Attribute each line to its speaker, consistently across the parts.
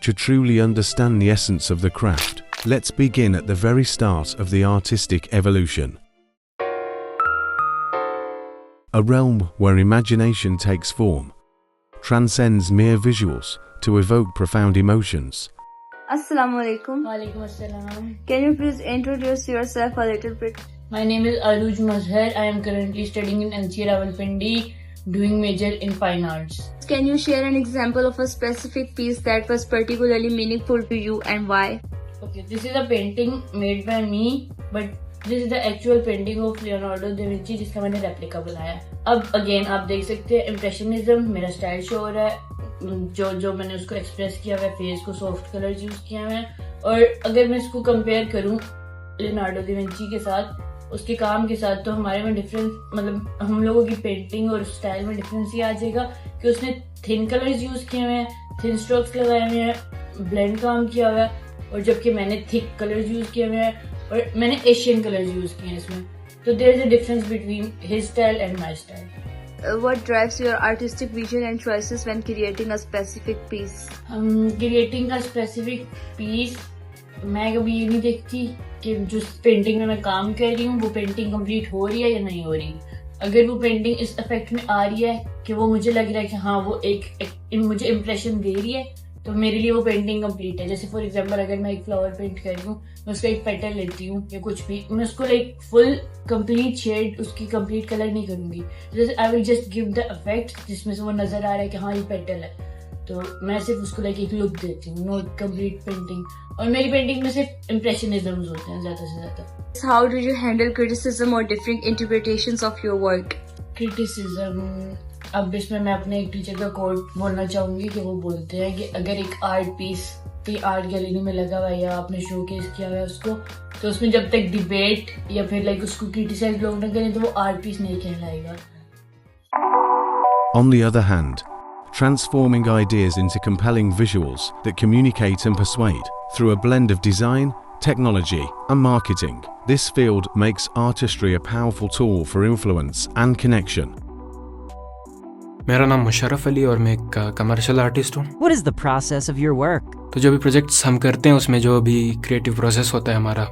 Speaker 1: To truly understand the essence of the craft, let's begin at the very start of the artistic evolution. A realm where imagination takes form, transcends mere visuals to evoke profound emotions.
Speaker 2: Assalamu alaikum.
Speaker 3: Walaikum assalam.
Speaker 2: Can you please introduce yourself a little bit?
Speaker 3: My name is Aruj Mazhar. I am currently studying in NCA Rawalpindi, doing major in fine arts.
Speaker 2: Can you share an example of a specific piece that was particularly meaningful to you and why?
Speaker 3: Okay, this is a painting made by me, but this is the actual painting of Leonardo da Vinci जिसका मैंने replica बनाया है. अब again आप देख सकते हैं impressionism मेरा स्टाइल शो हो रहा है. जो मैंने उसको एक्सप्रेस किया हुआ है, फेस को सॉफ्ट कलर यूज किया हुआ है. और अगर मैं इसको कंपेयर करूं लियोनार्डो दा विंची के साथ, उसके काम के साथ, तो हमारे में डिफरेंस, मतलब हम लोगों की पेंटिंग और स्टाइल में डिफरेंस ये आ जाएगा कि उसने थिन कलर्स यूज किए हुए हैं, थिन स्ट्रोक्स लगाए हुए हैं, ब्लेंड काम किया हुआ है, और जबकि मैंने थिक कलर्स यूज किए हुए हैं और मैंने एशियन कलर्स यूज किए हैं इसमें. तो there is a difference between his style and my style.
Speaker 2: What drives your artistic vision and choices when creating a specific piece?
Speaker 3: Creating a specific piece, मैं कभी ये नहीं देखती कि जो पेंटिंग में मैं काम कर रही हूँ वो पेंटिंग कंप्लीट हो रही है या नहीं हो रही. अगर वो पेंटिंग इस इफेक्ट में आ रही है कि वो मुझे लग रहा है कि हाँ वो एक मुझे इम्प्रेशन दे रही है, तो मेरे लिए वो पेंटिंग कंप्लीट है. जैसे फॉर एग्जांपल अगर मैं एक फ्लावर पेंट कर रही हूँ, मैं उसका एक पेटल लेती हूँ या कुछ भी, मैं उसको लाइक फुल कंप्लीट शेड, उसकी कंप्लीट कलर नहीं करूंगी. जैसे I will just give the effect जिसमें से वो नजर आ रहा है कि हाँ ये पेटल है, तो मैं सिर्फ उसको लाइक एक लुक देती हूँ, नॉट कंप्लीट पेंटिंग. और मेरी पेंटिंग में सिर्फ इम्प्रेशनिज्म होते हैं ज्यादा से ज्यादा.
Speaker 2: How do you handle criticism or different interpretations of your work?
Speaker 3: Criticism, अब इसमें मैं अपने एक टीचर का कोट बोलना चाहूंगी कि वो बोलते हैं कि अगर एक आर्ट पीस की आर्ट गैलरी में लगा हुआ है या आपने शोकेस किया हुआ है उसको, तो उसमें जब तक डिबेट या फिर लाइक उसको क्रिटिसाइज लोग ना करें तो वो आर्ट पीस नहीं कहलाएगा.
Speaker 1: On the other hand, transforming ideas into compelling visuals that communicate and persuade through a blend of design, technology, and marketing, this field makes artistry a powerful tool for influence and connection.
Speaker 4: मेरा नाम मुशर्रफ अली और मैं एक commercial artist हूँ.
Speaker 5: What is the process of your work?
Speaker 4: तो जो भी projects हम करते हैं उसमें जो भी क्रिएटिव प्रोसेस होता है हमारा,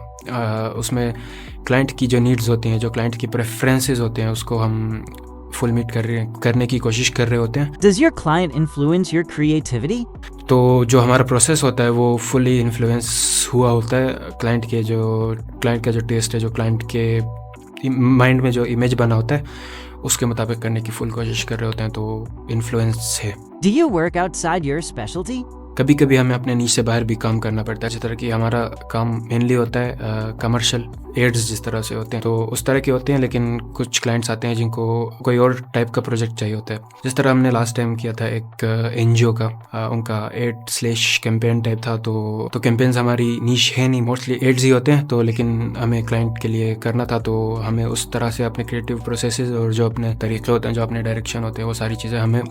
Speaker 4: उसमें क्लाइंट की जो नीड्स होती हैं, जो क्लाइंट की प्रेफरेंसेस होते हैं, उसको हम फुल मीट करने की कोशिश कर रहे होते हैं.
Speaker 5: Does your client influence your creativity?
Speaker 4: तो जो हमारा प्रोसेस होता है वो फुली इन्फ्लुएंस हुआ होता है क्लाइंट का जो टेस्ट है, जो क्लाइंट के माइंड में जो इमेज बना होता है उसके मुताबिक करने की फुल कोशिश कर रहे होते हैं, तो इन्फ्लुएंस है.
Speaker 5: Do you work outside your specialty?
Speaker 4: कभी कभी हमें अपने नीच से बाहर भी काम करना पड़ता है. जिस तरह की हमारा काम मेनली होता है कमर्शियल एड्स जिस तरह से होते हैं, तो उस तरह के होते हैं. लेकिन कुछ क्लाइंट्स आते हैं जिनको कोई और टाइप का प्रोजेक्ट चाहिए होता है. जिस तरह हमने लास्ट टाइम किया था एक एनजीओ का, उनका एड/ कैंपेन टाइप था. तो कैंपेन्स हमारी नीश है नहीं, मोस्टली एड्स ही होते हैं. तो लेकिन हमें क्लाइंट के लिए करना था, तो हमें उस तरह से अपने क्रिएटिव प्रोसेसेस और जो अपने तरीके होते हैं, जो अपने डायरेक्शन होते हैं, वो सारी चीज़ें हमें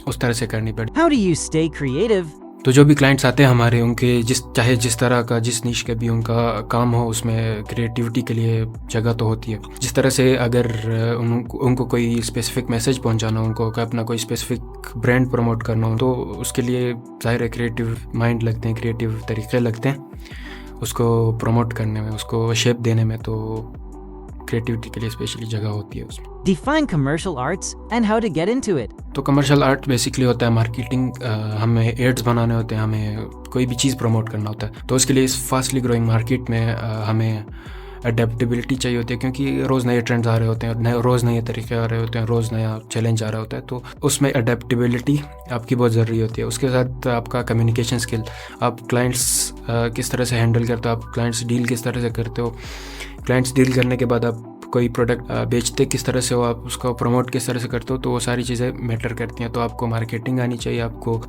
Speaker 4: उस तरह से करनी पड़ी.
Speaker 5: How do you stay creative?
Speaker 4: तो जो भी क्लाइंट्स आते हैं हमारे, उनके चाहे जिस तरह का, जिस नीश का भी उनका काम हो, उसमें क्रिएटिविटी के लिए जगह तो होती है. जिस तरह से अगर उनको कोई स्पेसिफिक मैसेज पहुंचाना हो, उनको अपना कोई स्पेसिफिक ब्रांड प्रमोट करना हो, तो उसके लिए जाहिर है क्रिएटिव माइंड लगते हैं, क्रिएटिव तरीके लगते हैं उसको प्रमोट करने में, उसको शेप देने में. तो क्रिएटिविटी के लिए स्पेशली जगह होती है उसमें.
Speaker 5: Define commercial arts and how to get into it.
Speaker 4: तो कमर्शियल आर्ट बेसिकली होता है मार्केटिंग. हमें एड्स बनाने होते हैं, हमें कोई भी चीज़ प्रमोट करना होता है. तो उसके लिए इस फास्टली ग्रोइंग मार्केट में हमें अडेप्टेबिलिटी चाहिए होती है, क्योंकि रोज़ नए ट्रेंड्स आ रहे होते हैं, रोज़ नए तरीके आ रहे होते हैं, रोज़ नया चैलेंज आ रहा होता है. तो उसमें अडेप्टेबिलिटी आपकी बहुत ज़रूरी होती है. उसके साथ आपका कम्युनिकेशन स्किल, आप क्लाइंट्स किस तरह से हैंडल करते हो, आप क्लाइंट्स डील किस तरह से करते हो, क्लाइंट्स डील करने के बाद आप कोई प्रोडक्ट बेचते किस तरह से हो, आप उसको प्रमोट किस तरह से करते हो, तो वो सारी चीज़ें मैटर करती हैं. तो आपको मार्केटिंग आनी चाहिए, आपको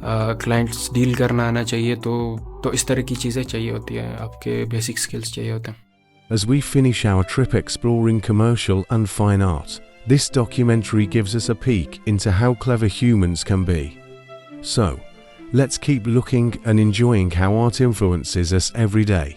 Speaker 4: क्लाइंट्स डील करना आना चाहिए. तो इस तरह की चीज़ें चाहिए होती हैं, आपके बेसिक स्किल्स चाहिए होते हैं.
Speaker 1: As we finish our trip exploring commercial and fine art, this documentary gives us a peek into how clever humans can be. So, let's keep looking and enjoying how art influences us every day.